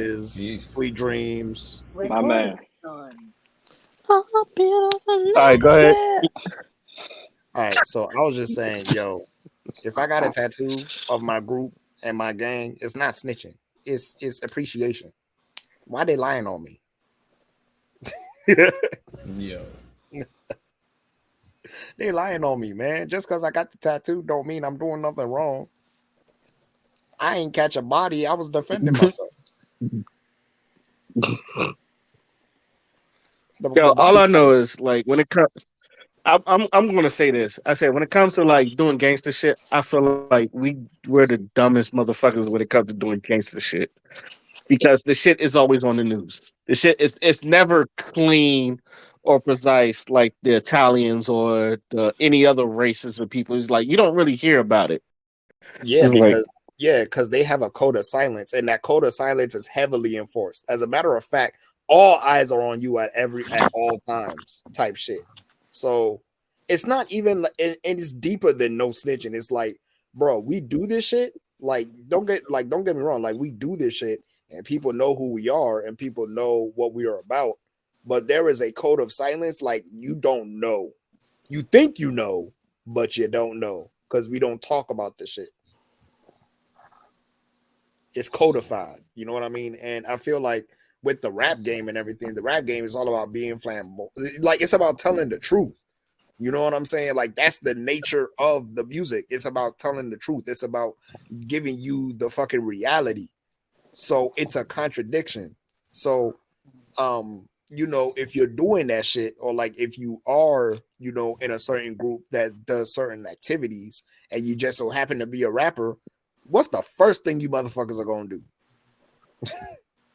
is Peace. Sweet Dreams. My man. All All right, go ahead. All right, so I was just saying, yo, if I got a tattoo of my group and my gang, it's not snitching. It's appreciation. Why they lying on me? Yo. They lying on me, man. Just because I got the tattoo don't mean I'm doing nothing wrong. I ain't catch a body. I was defending myself. The Yo, all body I know was is like when it comes, I'm gonna say this. I said when it comes to like doing gangster shit, I feel like we're the dumbest motherfuckers when it comes to doing gangster shit because the shit is always on the news. The shit is it's never clean or precise like the Italians or the any other races of people. It's like you don't really hear about it. It's yeah, like because they have a code of silence, and that code of silence is heavily enforced. As a matter of fact, all eyes are on you at all times, type shit. So it's not even and it's deeper than no snitching. It's like, bro, we do this shit. Don't get me wrong. Like we do this shit, and people know who we are, and people know what we are about. But there is a code of silence. Like you don't know. You think you know, but you don't know because we don't talk about this shit. It's codified. You know what I mean? And I feel like with the rap game and everything, the rap game is all about being flammable. Like it's about telling the truth. You know what I'm saying? Like that's the nature of the music. It's about telling the truth. It's about giving you the fucking reality. So it's a contradiction. So if you're doing that shit, or like if you are, in a certain group that does certain activities and you just so happen to be a rapper, what's the first thing you motherfuckers are gonna do?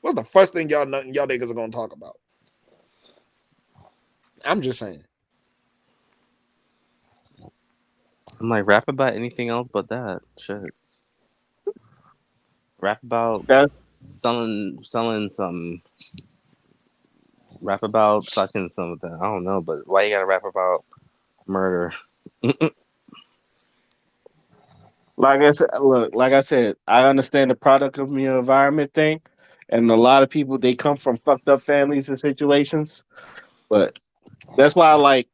What's the first thing y'all niggas are gonna talk about? I'm just saying. I'm like, rap about anything else but that. Shit. Rap about that. selling some. Rap about fucking something. I don't know, but why you gotta rap about murder? Like I said, I understand the product of your environment thing, and a lot of people they come from fucked up families and situations. But that's why I like.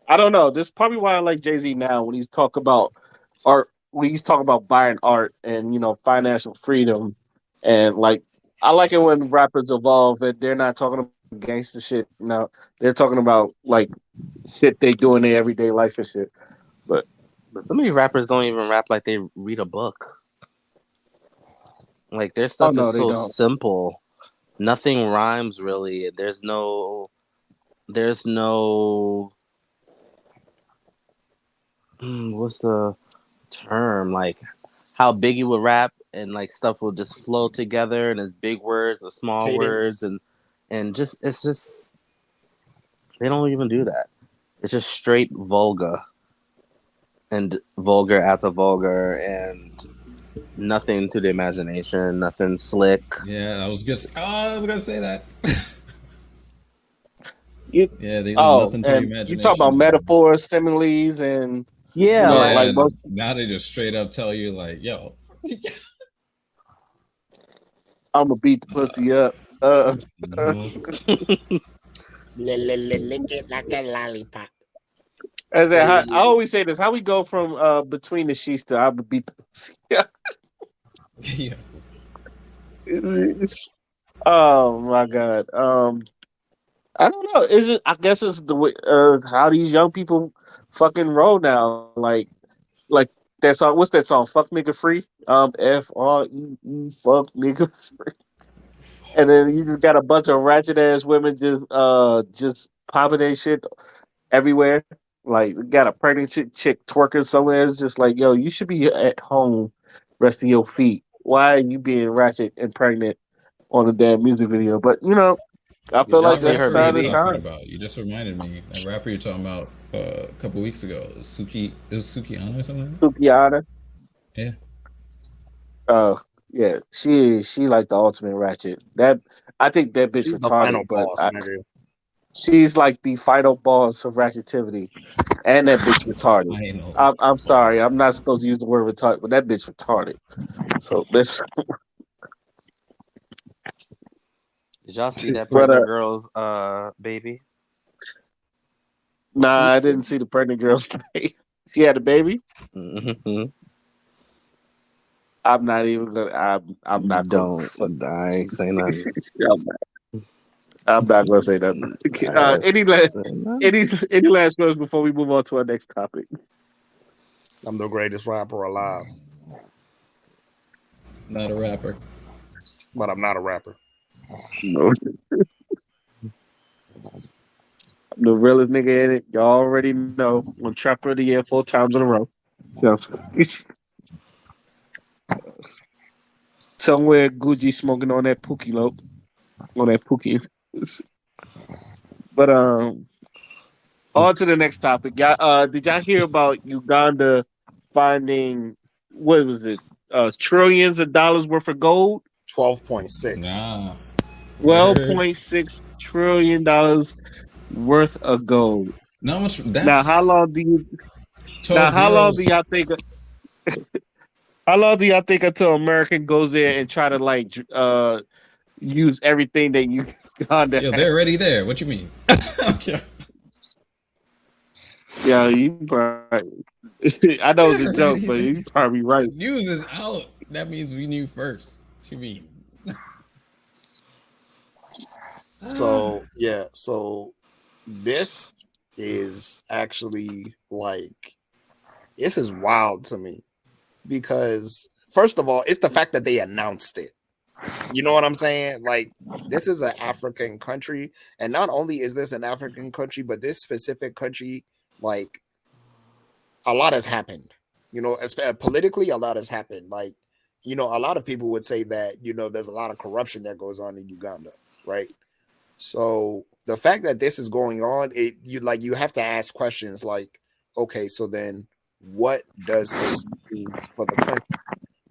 I don't know. This is probably why I like Jay Z now when he's talk about art. When he's talking about buying art and financial freedom, and like I like it when rappers evolve and they're not talking about gangster shit. Now they're talking about like shit they do in their everyday life and shit. But But some of these rappers don't even rap like they read a book. Like their oh stuff is no, they so don't. simple. Nothing rhymes really. There's no what's the term? Like how Biggie would rap and like stuff will just flow together and it's big words or small words Cadence. and just it's just they don't even do that. It's just straight vulgar and vulgar after vulgar and nothing to the imagination, nothing slick. Yeah, I was gonna say that. You, Yeah, there's oh, nothing to the and you talk about imagination. metaphors, similes, and Yeah, like Yeah, like and most. now they just straight up tell you like, yo, I'm gonna beat the pussy up. mhm. Lick it like a lollipop. As I always say this, how we go from between the sheets to I'm gonna beat the pussy. Yeah, Oh my god. I don't know. Is it? I guess it's the way how these young people fucking roll now. Like that song. What's that song? Fuck nigga free. FREE. Fuck nigga. And then you just got a bunch of ratchet ass women just popping their shit everywhere. Like got a pregnant chick twerking somewhere. It's just like, yo, you should be at home resting your feet. Why are you being ratchet and pregnant on a damn music video? But I did feel y'all like that see that's the her rapper you're sign of the baby? talking time. about, you just reminded me. That rapper you're talking about a couple weeks ago, is Suki Anna or something like Sukiana. that? Yeah, Uh yeah, she like the ultimate ratchet. That I think that bitch She's the final retarded, but boss, nigga. she's like the final boss of ratchetivity. And that bitch retarded. final I'm sorry, ball. I'm not supposed to use the word retarded, but that bitch retarded. So this Did y'all see that But pregnant girl's baby? nah, I didn't see the pregnant girl's face. She had a baby. Mhm. I'm not even gonna. I'm not gonna. Don't. I ain't saying nothing. I'm not gonna say nothing. I Any said last nothing. any last words before we move on to our next topic? I'm the greatest rapper alive, Not a rapper. but I'm not a rapper. No. The realest nigga in it. Y'all already know. I'm Trapper of the Year 4 times in a row. So, somewhere Gucci smoking on that Pookie lope. On that Pookie. But on to the next topic. Y'all, did y'all hear about Uganda finding what was it? Trillions of dollars worth of gold? 12.6. Nah. Word. $12.6 trillion worth of gold. Not much. Now, how That's long do you? 12 Now, how long do zeros. y'all think? How long do y'all think until American goes there and try to use everything that Uganda Yo, they're already has? there. What you mean? Okay. Yeah, you probably. I know it's a They're joke, already but there. you probably The right. news is out. That means we knew first. What you mean? So yeah, so this is actually like this is wild to me because first of all, it's the fact that they announced it. You know what I'm saying? Like this is an African country, and not only is this an African country, but this specific country, like a lot has happened. You know, politically, a lot has happened. Like, you know, a lot of people would say that there's a lot of corruption that goes on in Uganda, right? So the fact that this is going on, you have to ask questions like, okay, so then what does this mean for the country?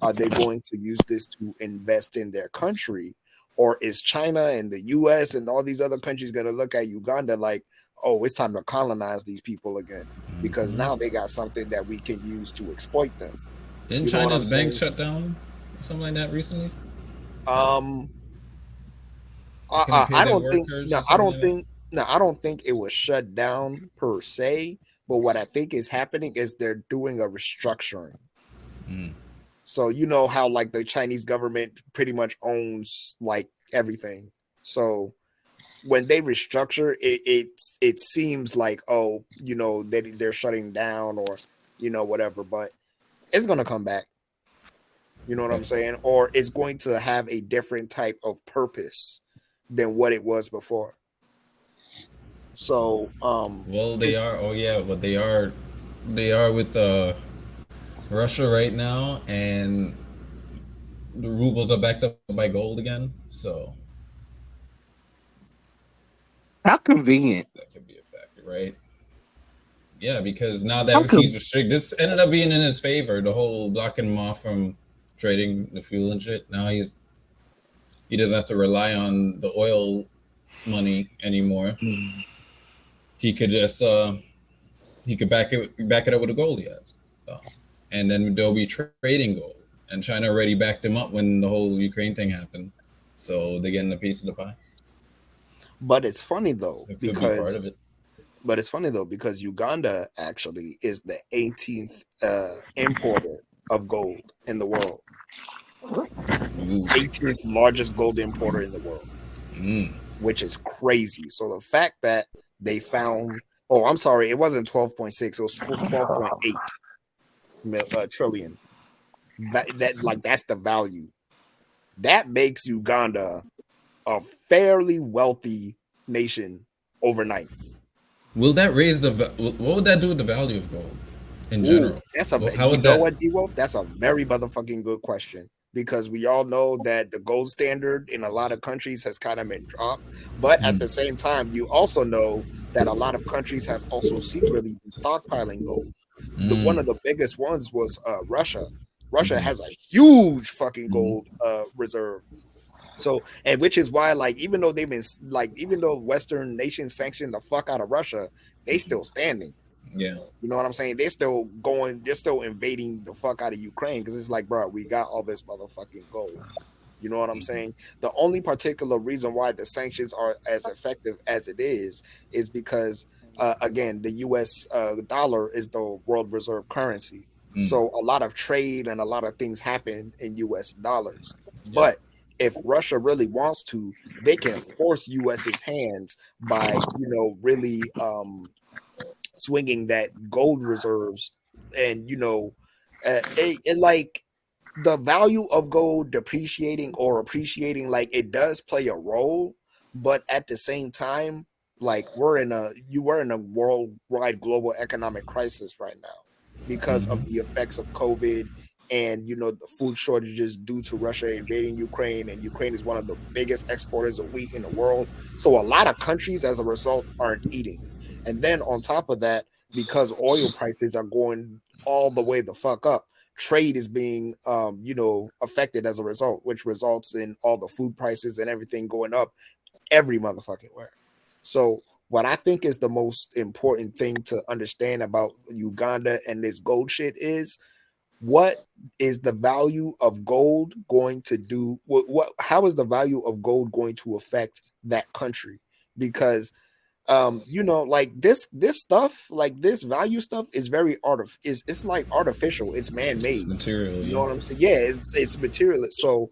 Are they going to use this to invest in their country? Or is China and the US and all these other countries going to look at Uganda like, oh, it's time to colonize these people again? Because now they got something that we can use to exploit them. Didn't You know what China's I'm bank saying? shut down? Something like that recently? Um, They couldn't pay I their don't think workers no, or I something don't like that? think no, I don't think it was shut down per se. But what I think is happening is they're doing a restructuring. Mm. So you know how like the Chinese government pretty much owns like everything. So when they restructure it seems like, oh, they're shutting down or whatever, but it's gonna come back. You know what Okay. I'm saying? Or it's going to have a different type of purpose than what it was before. So Well, they it's are. Oh yeah, but they are. They are with Russia right now, and the rubles are backed up by gold again. So How convenient. that could be a factor, right? Yeah, because now How that con- he's restricted, this ended up being in his favor. The whole blocking him off from trading the fuel and shit. Now he doesn't have to rely on the oil money anymore. He could just he could back it up with the gold he has. So, and then they'll be trading gold. And China already backed him up when the whole Ukraine thing happened. So they're getting a piece of the pie. but it's funny though So it could be part of because it. Uganda actually is the 18th importer of gold in the world. Ooh. 18th largest gold importer in the world, Mm. which is crazy. So the fact that they found, oh, I'm sorry, it wasn't 12.6, it was 12.8 trillion. That's the value. That makes Uganda a fairly wealthy nation overnight. Will that raise what would that do with the value of gold in Ooh, general? that's Well, how you would know that? what, D Wolf? That's a very motherfucking good question because we all know that the gold standard in a lot of countries has kind of been dropped. But at Mm, the same time, you also know that a lot of countries have also secretly been stockpiling gold. One of mm, the biggest ones was Russia. Russia has mm, a huge fucking mm. gold reserve. So, and which is why, like, even though Western nations sanctioned the fuck out of Russia, they still standing. Yeah. You know what I'm saying? They're still invading the fuck out of Ukraine because it's like, bro, we got all this motherfucking gold. You know what I'm saying? The only particular reason why the sanctions are as effective as it is because again, the U.S. Dollar is the world reserve currency, Mm, so a lot of trade and a lot of things happen in U.S. dollars. yep. But if Russia really wants to, they can force U.S.'s hands by really swinging that gold reserves, and like the value of gold depreciating or appreciating, like it does play a role, but at the same time, like we're in a worldwide global economic crisis right now because of Hmm. the effects of COVID, and the food shortages due to Russia invading Ukraine, and Ukraine is one of the biggest exporters of wheat in the world. So a lot of countries as a result aren't eating. And then on top of that, because oil prices are going all the way the fuck up, trade is being affected as a result, which results in all the food prices and everything going up every motherfucking where. So what I think is the most important thing to understand about Uganda and this gold shit is, what is the value of gold going to do, what how is the value of gold going to affect that country? Because like this stuff, like this value stuff is very it's like artificial, it's It's man-made. material, You know yeah. what I'm saying? Yeah, it's material. So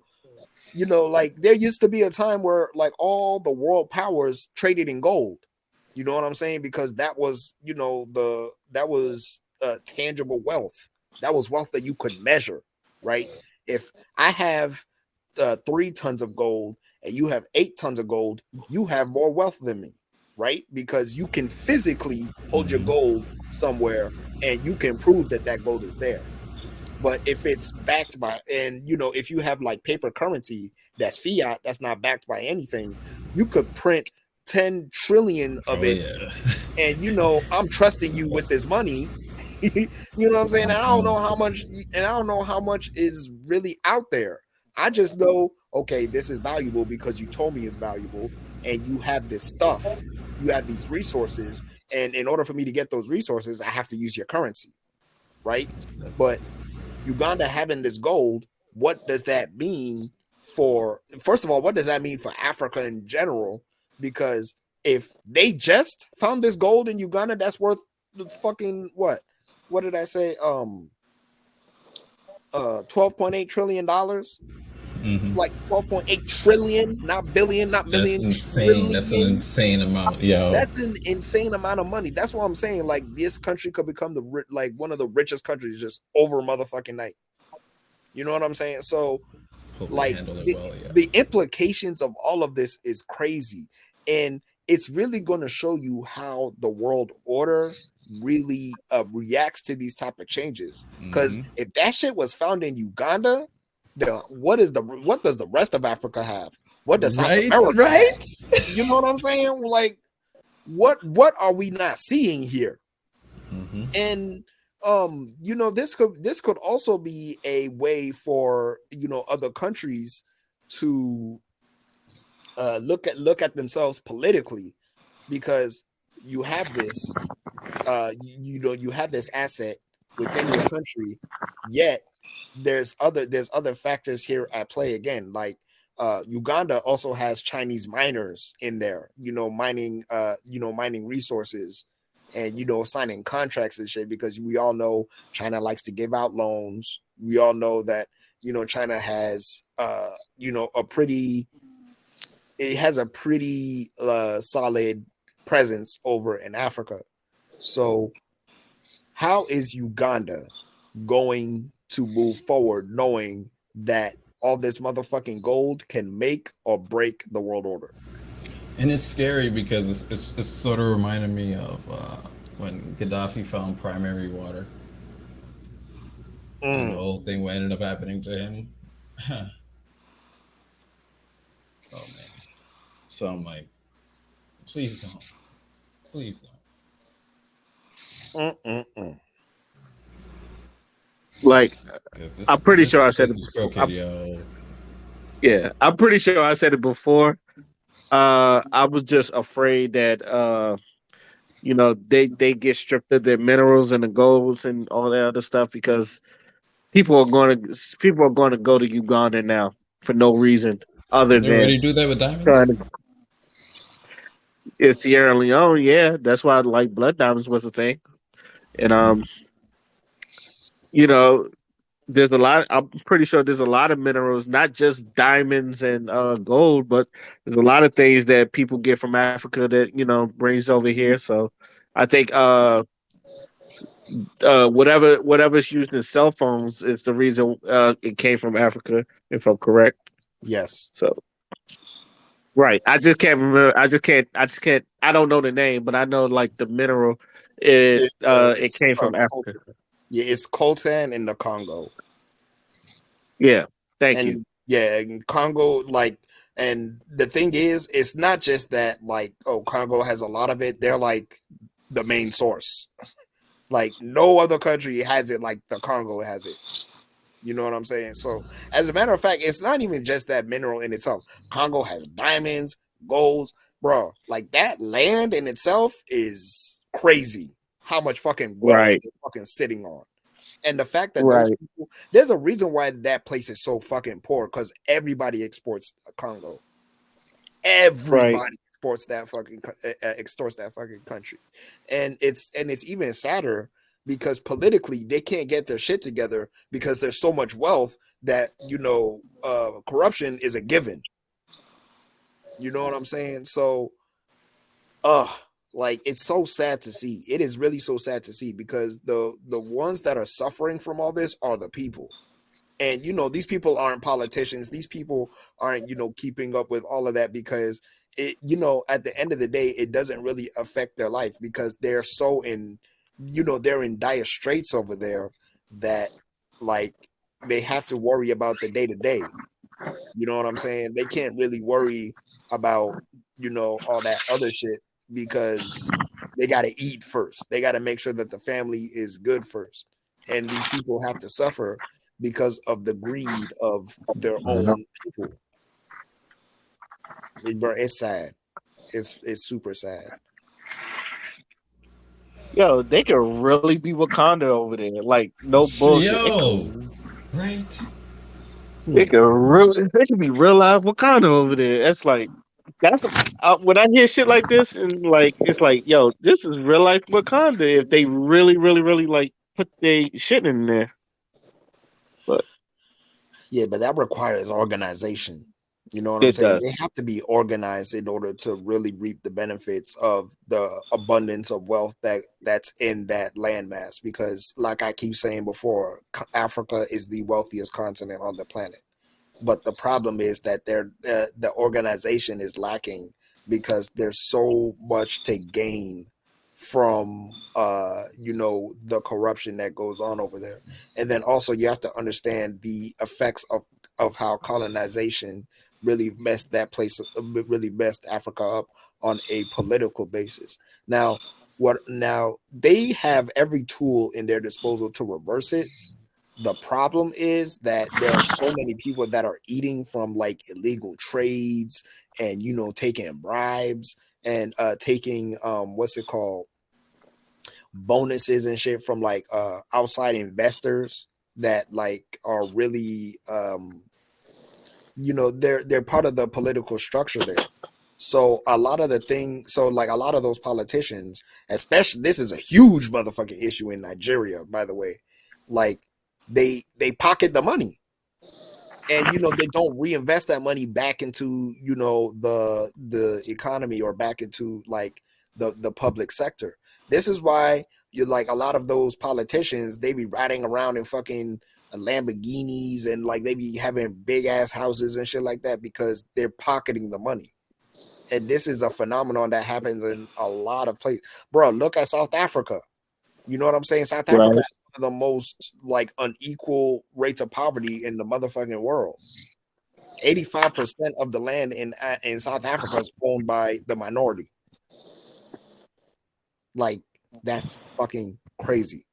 like there used to be a time where like all the world powers traded in gold. You know what I'm saying? Because that was, that was tangible wealth. That was wealth that you could measure, right? If I have 3 tons of gold and you have 8 tons of gold, you have more wealth than me, right? Because you can physically hold your Hmm. gold somewhere and you can prove that that gold is there. But if it's backed by, and if you have like paper currency that's fiat, that's not backed by anything, you could print 10 trillion of Oh it, yeah. and I'm trusting you with this money. You know what I'm saying? And I don't know how much, and I don't know how much is really out there. I just know, okay, this is valuable because you told me it's valuable, and you have this stuff, you have these resources, and in order for me to get those resources, I have to use your currency, right? But Uganda having this gold, what does that mean for, first of all, what does that mean for Africa in general? Because if they just found this gold in Uganda, that's worth the fucking what? What did I say? 12.8 trillion dollars. Hmm. Like 12.8 trillion, not billion, not That's million, insane. That's an trillion. insane amount, yo. That's an insane amount of money. That's what I'm saying. Like this country could become like one of the richest countries just over motherfucking night. You know what I'm saying? So Hope they like handle it the, well, yeah. the implications of all of this is crazy, and it's really going to show you how the world order really reacts to these type of changes. Because Hmm. if that shit was found in Uganda, what does the rest of Africa have? What does South Right, America have? right. You know what I'm saying? Like what are we not seeing here? Hmm. And this could also be a way for other countries to look at themselves politically, because you have this you have this asset within your country, yet there's other factors here at play again, like Uganda also has Chinese miners in there, mining resources, and signing contracts and shit, because we all know China likes to give out loans. We all know that China has a pretty it has a pretty solid presence over in Africa. So how is Uganda going to move forward knowing that all this motherfucking gold can make or break the world order? And it's scary because it's sort of reminding me of when Gaddafi found primary water and the Mm. whole thing what ended up happening to him. Oh man. So I'm like, please don't. Please don't. Mm-mm-mm. Like Because I'm this pretty sure this I said place it is before. crooked, yo. Yeah, I'm pretty sure I said it before. I was just afraid that they get stripped of their minerals and the golds and all that other stuff because people are going to go to Uganda now. for no reason other They than already do that with diamonds. trying to. In Sierra Leone, yeah, that's why like blood diamonds was a thing, and you know, there's a lot. I'm pretty sure there's a lot of minerals, not just diamonds and gold, but there's a lot of things that people get from Africa that brings over here. So I think whatever's used in cell phones is the reason it came from Africa, if I'm correct. Yes. So right, I just can't remember. I just can't. I don't know the name, but I know like the mineral. It It's came from Africa. coltan. Yeah, it's coltan in the Congo. Yeah, thank you. And yeah, in Congo, like, and the thing is, it's not just that, like, oh, Congo has a lot of it. They're like the main source. Like, no other country has it like the Congo has it. You know what I'm saying? So, as a matter of fact, it's not even just that mineral in itself. Congo has diamonds, golds, bro. Like, that land in itself is crazy. How much fucking wealth Right, they're fucking sitting on. And the fact that those right, people, there's a reason why that place is so fucking poor, because everybody exports Congo. right, Everybody exports that fucking extorts that fucking country, and it's even sadder because politically they can't get their shit together because there's so much wealth that corruption is a given. You know what I'm saying? So, uh like, it's so sad to see. It is really so sad to see because the ones that are suffering from all this are the people. And these people aren't politicians. These people aren't keeping up with all of that because at the end of the day it doesn't really affect their life because they're so in they're in dire straits over there that, like, they have to worry about the day to day. You know what I'm saying? They can't really worry about all that other shit because they got to eat first. They got to make sure that the family is good first. And these people have to suffer because of the greed of their own people. Bro, it's sad. It's super sad. yo, they could really be Wakanda over there. Like no bullshit. Yo, right? They Hmm. could really, they could be real life Wakanda over there. That's when I hear shit like this, and like it's like, yo, this is real life Wakanda if they really, really, really like put their shit in there. But Yeah, but that requires organization. You know what I'm it saying? does. They have to be organized in order to really reap the benefits of the abundance of wealth that's in that landmass. Because, like I keep saying before, Africa is the wealthiest continent on the planet. But the problem is that the organization is lacking because there's so much to gain from the corruption that goes on over there. And then also you have to understand the effects of how colonization really messed Africa up on a political basis. Now they have every tool in their disposal to reverse it. The problem is that there are so many people that are eating from, like, illegal trades and taking bribes and taking what's it called, bonuses and shit from, like, outside investors that, like, are really they're part of the political structure there. So a lot of like, a lot of those politicians, especially, this is a huge motherfucking issue in Nigeria, by the way. Like, they pocket the money, and they don't reinvest that money back into the economy or back into, like, the public sector. This is why you like a lot of those politicians, they be riding around in fucking Lamborghinis, and, like, they be having big ass houses and shit like that because they're pocketing the money. And this is a phenomenon that happens in a lot of places. Bro, look at South Africa. You know what I'm saying? South Africa Right. has one of the most, like, unequal rates of poverty in the motherfucking world. 85% of the land in South Africa is owned by the minority. Like, that's fucking crazy.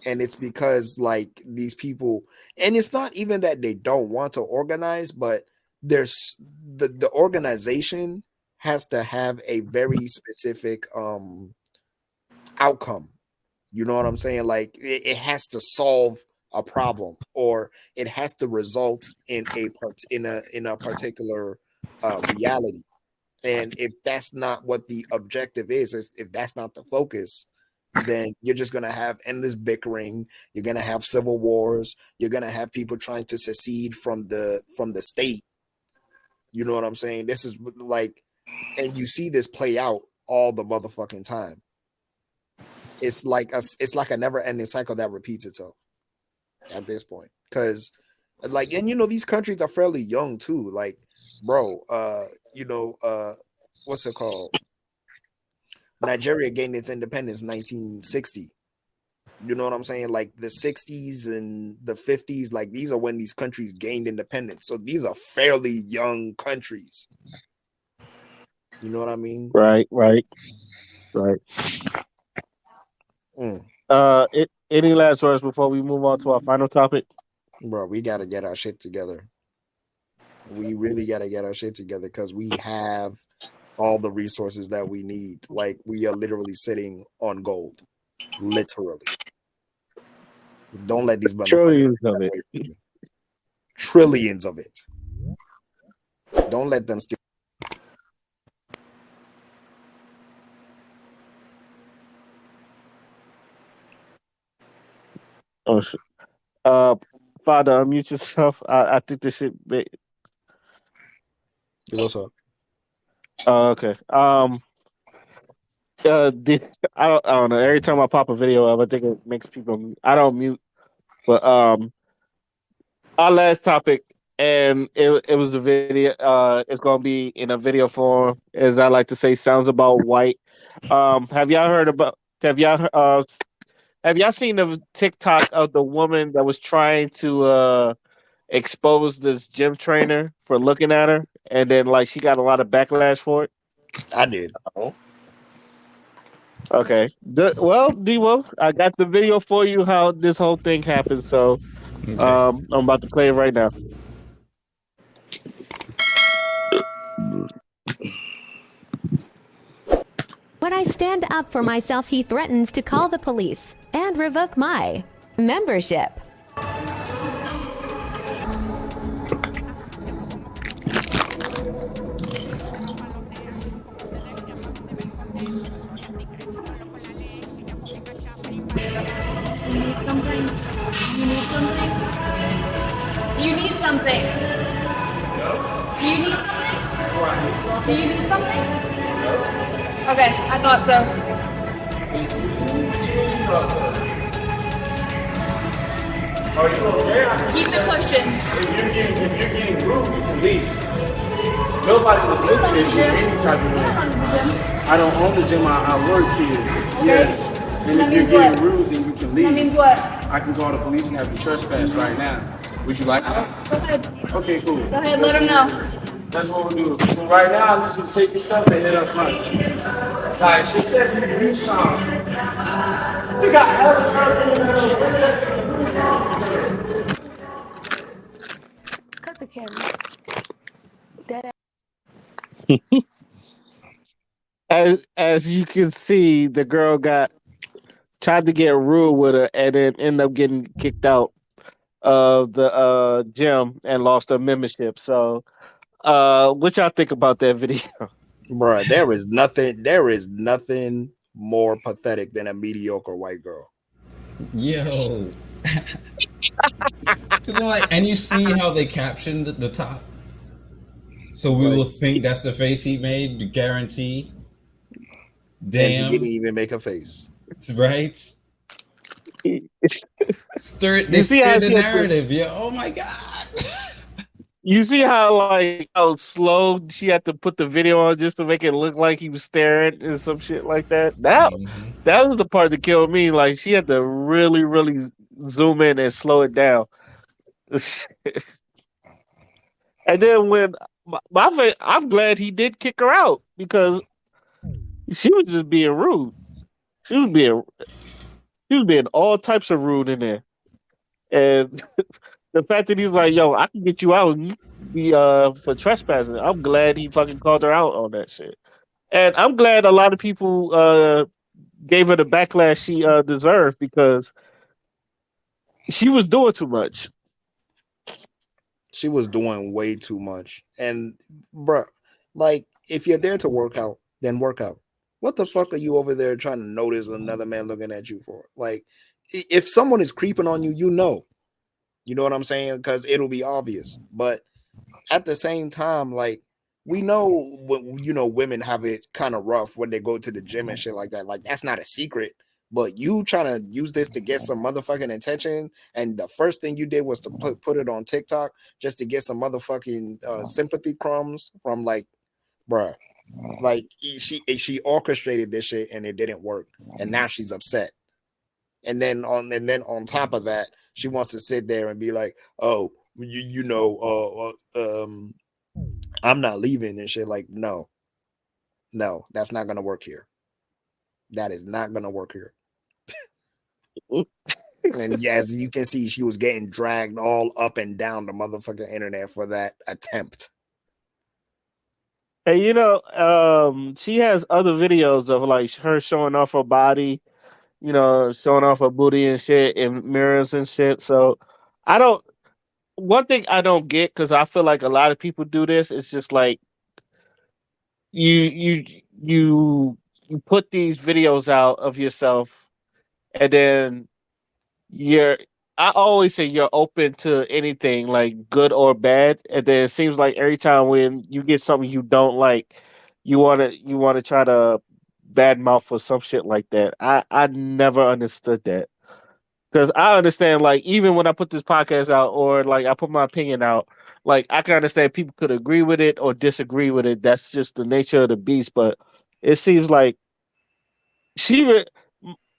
And it's because, like, these people, and it's not even that they don't want to organize, but there's the organization has to have a very specific outcome. You know what I'm saying? Like, it has to solve a problem, or it has to result in a particular reality. And if that's not what the objective is, if that's not the focus, then you're just gonna have endless bickering. You're gonna have civil wars. You're gonna have people trying to secede from the state. You know what I'm saying? This is like, and you see this play out all the motherfucking time. It's like a never ending cycle that repeats itself at this point. Because, like, and these countries are fairly young too. Like, bro, what's it called? Nigeria gained its independence in 1960. You know what I'm saying? Like the 60s and the 50s, like these are when these countries gained independence. So these are fairly young countries. You know what I mean? Right. Any last words before we move on to our final topic? Bro, we gotta get our shit together. We really gotta get our shit together because we have all the resources that we need. Like we are literally sitting on gold. Literally. Don't let these motherfuckers Trillions of it. away from you. Trillions of it. Don't let them steal. Oh shit. Father, unmute yourself. I think this shit. What's up? Okay. I don't know. Every time I pop a video up, I think it makes people. I don't mute, but our last topic, and it was a video. It's gonna be in a video form, as I like to say. Sounds about white. Have y'all heard about? Have y'all seen the TikTok of the woman that was trying to expose this gym trainer for looking at her, and then like she got a lot of backlash for it? I did. Oh. Okay. Well, Devo, I got the video for you how this whole thing happened. So Okay. I'm about to play it right now. When I stand up for myself, he threatens to call the police and revoke my membership. You need something? You need something? Do you need something? Do you need something? Do you need something? Okay, I thought so. Are you okay? Keep it pushing. If you're getting rude, you can leave. Nobody is looking at you any type of way. I don't own the gym. I work here. Yes. And That if you're means getting what? rude, then you can leave. That means what? I can call the police and have you trespass right now. Would you like that? Go ahead. Okay, cool. Go ahead, let him know. That's what we'll do. So right now, I need you to take your stuff and head up front. Like she said, you can do something. You got Cut the camera. As you can see, the girl tried to get rude with her, and then ended up getting kicked out of the gym and lost her membership. So, what y'all think about that video? Bruh, there is nothing more pathetic than a mediocre white girl. Yo. Cause I'm like, and you see how they captioned the top. So we will think that's the face he made, guarantee. And he Damn. didn't even make a face. Right? They stirred how the she had to- narrative. Yeah. Oh my God. You see how slow she had to put the video on just to make it look like he was staring and some shit like that. That was the part that killed me. Like she had to really, really zoom in and slow it down. And then when I'm glad he did kick her out because she was just being rude. She was being all types of rude in there. And the fact that he's like, yo, I can get you out and you can be for trespassing. I'm glad he fucking called her out on that shit. And I'm glad a lot of people gave her the backlash she deserved because She was doing too much. She was doing way too much. And bruh, like if you're there to work out, then work out. What the fuck are you over there trying to notice another man looking at you for? Like if someone is creeping on you, you know what I'm saying? Because it'll be obvious. But at the same time, like we know women have it kind of rough when they go to the gym and shit like that. Like that's not a secret. But you trying to use this to get some motherfucking attention, and the first thing you did was to put it on TikTok just to get some motherfucking sympathy crumbs from like, bruh, like she orchestrated this shit and it didn't work, and now she's upset. And then on top of that, she wants to sit there and be like, oh, I'm not leaving and shit. Like, no, that's not gonna work here. That is not gonna work here. And as you can see, she was getting dragged all up and down the motherfucking internet for that attempt. And she has other videos of like her showing off her body, showing off her booty and shit in mirrors and shit. So I don't. One thing I don't get, because I feel like a lot of people do this. It's just like you you you you put these videos out of yourself, and then you're. I always say you're open to anything, like good or bad, and then it seems like every time when you get something you don't like, you wanna try to badmouth or some shit like that. I never understood that. Because I understand, like, even when I put this podcast out or like I put my opinion out, like I can understand people could agree with it or disagree with it. That's just the nature of the beast. But it seems like she re-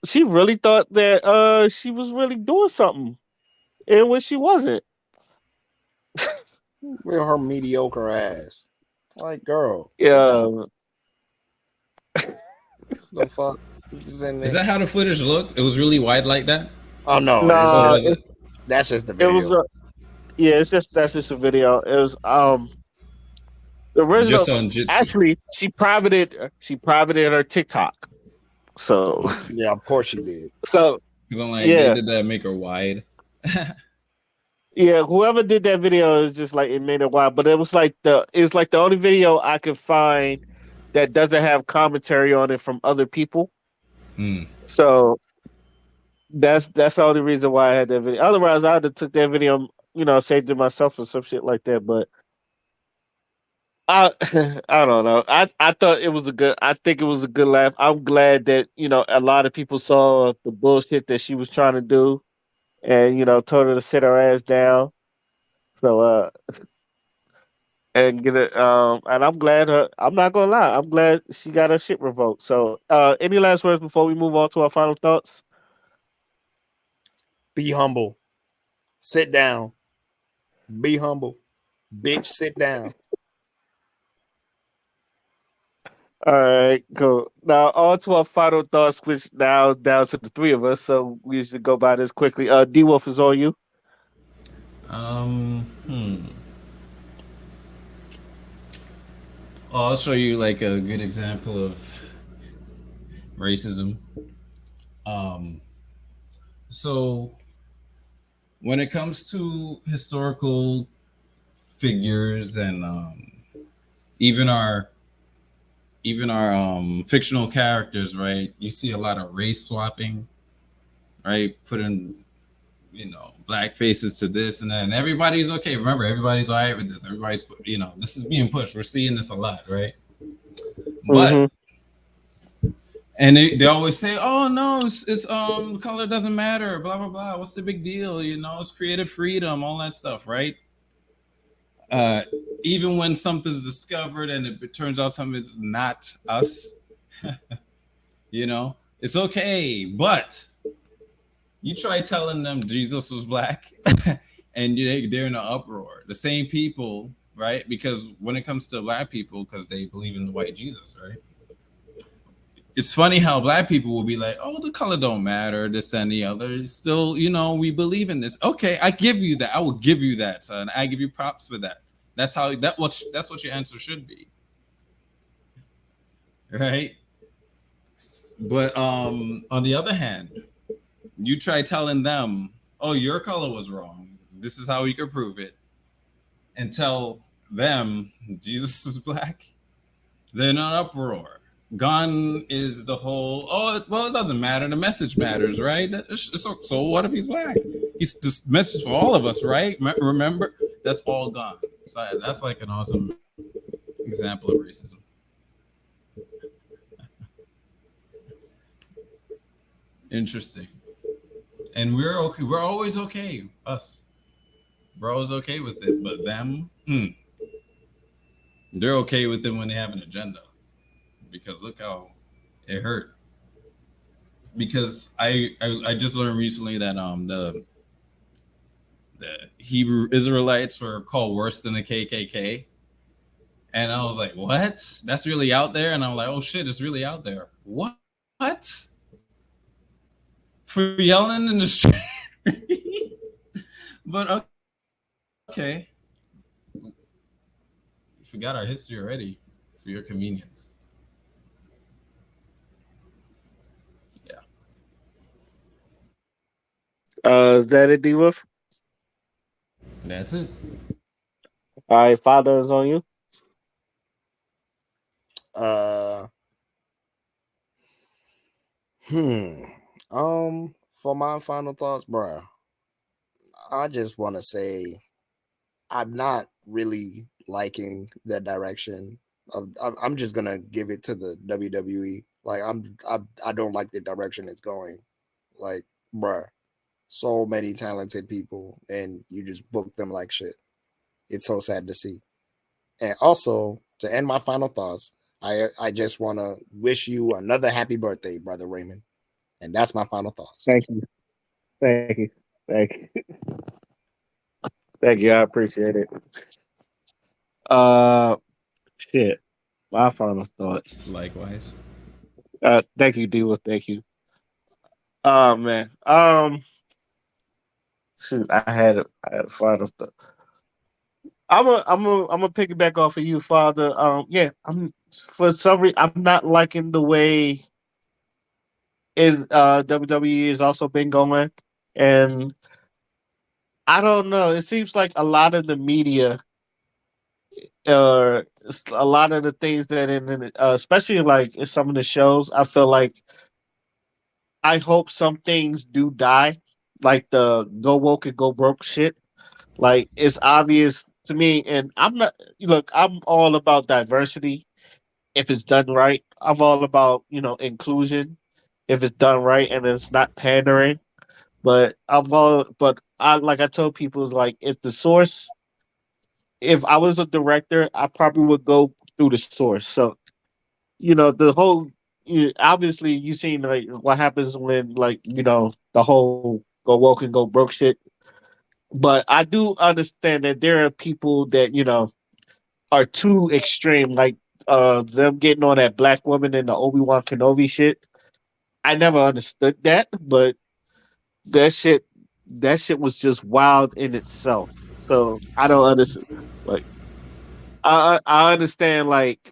she really thought that she was really doing something, and when she wasn't. With her mediocre ass. Like, girl, sit down. Yeah, The fuck? Just in Is there. that how the footage looked? It was really wide like that, Oh no, it's or nah, was just it? that's just the it was video. yeah, it's just that's just a video. It was the Just original. on Jitsi? Actually, she privated her TikTok. So Yeah, of course she did. so Because I'm like, they yeah. did that make her wide. Yeah, whoever did that video is just like it made it wild, but it's like the only video I could find that doesn't have commentary on it from other people. Hmm. So that's the only reason why I had that video. Otherwise, I'd have took that video, saved it myself or some shit like that. But I I don't know. I thought it was a good. I think it was a good laugh. I'm glad that a lot of people saw the bullshit that she was trying to do, and told her to sit her ass down. So and get it. And I'm glad her. I'm not gonna lie. I'm glad she got her shit revoked. So, any last words before we move on to our final thoughts? Be humble. Sit down. Be humble. Bitch, sit down. All right, cool. Now on to our final thoughts, which now down to the three of us. So we should go by this quickly. D Wolf is on you. Um, hmm. I'll show you like a good example of racism. Um, so when it comes to historical figures and even our fictional characters, right? You see a lot of race swapping, right? Putting black faces to this and then everybody's okay. Remember, everybody's all right with this. Everybody's this is being pushed. We're seeing this a lot, right? But Mm-hmm. and they always say, oh no, it's color doesn't matter, blah blah blah. What's the big deal? It's creative freedom, all that stuff, right? Uh, even when something's discovered and it turns out something's not us, it's okay. But you try telling them Jesus was black, and they're in an uproar. The same people, right? Because when it comes to black people, because they believe in the white Jesus, right? It's funny how black people will be like, "Oh, the color don't matter, this and the other." It's still, we believe in this. Okay, I give you that. I will give you that, son. I give you props for that. That's what your answer should be, right? But on the other hand, you try telling them oh, your color was wrong. This is how we could prove it. And tell them Jesus is black, they're in an uproar. Gone is the whole. Oh, well, it doesn't matter. The message matters, right? So what if he's black? He's this message for all of us, right? Remember, that's all gone. So that's like an awesome example of racism. Interesting. And we're okay. We're always okay. Us. We're always okay with it. But them, they're okay with it when they have an agenda. Because look how it hurt. Because I just learned recently that the Hebrew Israelites were called worse than the KKK, and I was like, what? That's really out there, and I'm like, oh shit, it's really out there. What? For yelling in the street? But okay, we forgot our history already for your convenience. Yeah. Is that it, D Wolf? That's it. All right, father is on you. Uh, hmm. For my final thoughts, bro, I just want to say I'm not really liking the direction of. I'm just gonna give it to the WWE. Like I don't like the direction it's going. Like, bruh, so many talented people, and you just book them like shit. It's so sad to see. And also, to end my final thoughts, I just want to wish you another happy birthday, brother Raymond. And that's my final thoughts. Thank you. Thank you. Thank you. Thank you. I appreciate it. Uh, shit. My final thoughts. Likewise. Thank you, D Wolf. Thank you. Oh man. Shoot, I had a final thought. I'm a piggyback off of you, Father. Yeah, I'm for some reason I'm not liking the way is WWE has also been going, and I don't know. It seems like a lot of the media, a lot of the things that especially like in some of the shows, I feel like I hope some things do die, like the go woke and go broke shit. Like it's obvious to me, and I'm not. Look, I'm all about diversity if it's done right. I'm all about inclusion if it's done right and it's not pandering. But I like I told people like if the source, if I was a director, I probably would go through the source. So the whole obviously you seen like what happens when like the whole go woke and go broke shit. But I do understand that there are people that are too extreme, like them getting on that black woman and the Obi-Wan Kenobi shit. I never understood that, but that shit that shit was just wild in itself. So I don't understand. Like I understand like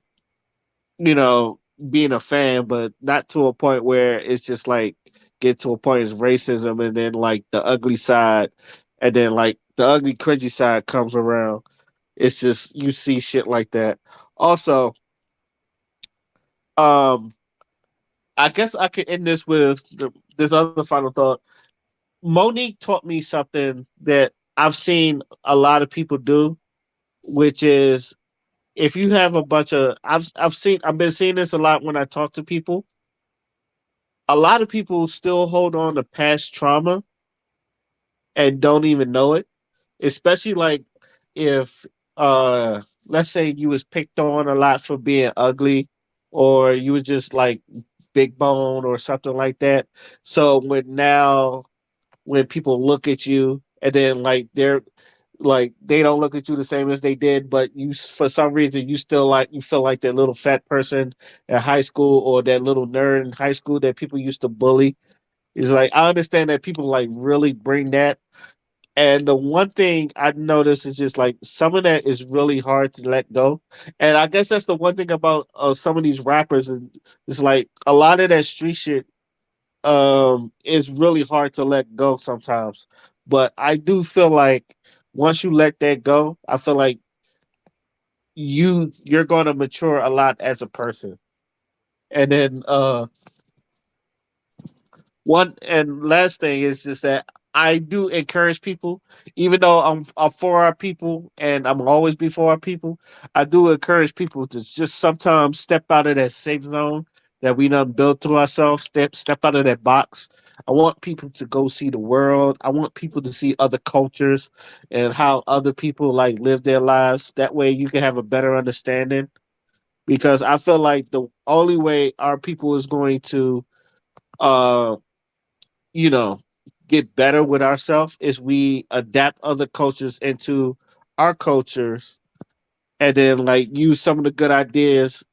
being a fan, but not to a point where it's just like get to a point it's racism, and then like the ugly side, and then like the ugly cringy side comes around. It's just you see shit like that. Also, um, I guess I could end this with this other final thought. Monique taught me something that I've seen a lot of people do, which is if you have a bunch of I've been seeing this a lot when I talk to people. A lot of people still hold on to past trauma and don't even know it, especially like if let's say you was picked on a lot for being ugly, or you was just like big bone or something like that. So when people look at you and then like they don't look at you the same as they did, but for some reason you still like you feel like that little fat person in high school or that little nerd in high school that people used to bully. It's like I understand that people like really bring that. And the one thing I noticed is just like some of that is really hard to let go. And I guess that's the one thing about some of these rappers, and it's like a lot of that street shit is really hard to let go sometimes. But I do feel like once you let that go, I feel like you're going to mature a lot as a person. And then one and last thing is just that I do encourage people, even though I'm for our people and I'm always before our people. I do encourage people to just sometimes step out of that safe zone that we done built to ourselves. Step out of that box. I want people to go see the world. I want people to see other cultures and how other people like live their lives. That way, you can have a better understanding. Because I feel like the only way our people is going to uh you know, get better with ourselves is we adapt other cultures into our cultures and then like use some of the good ideas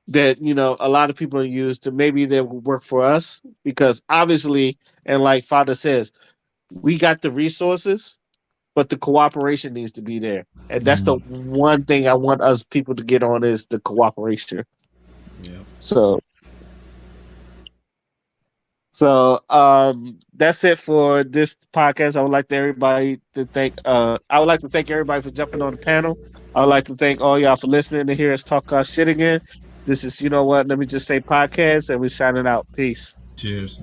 that a lot of people use to maybe that will work for us because obviously and like father says we got the resources but the cooperation needs to be there and that's the one thing I want us people to get on is the cooperation. Yeah. So that's it for this podcast. I would like to thank everybody for jumping on the panel. I would like to thank all y'all for listening to hear us talk our shit again. This is you know what, let me just say podcast and we signing out. Peace. Cheers.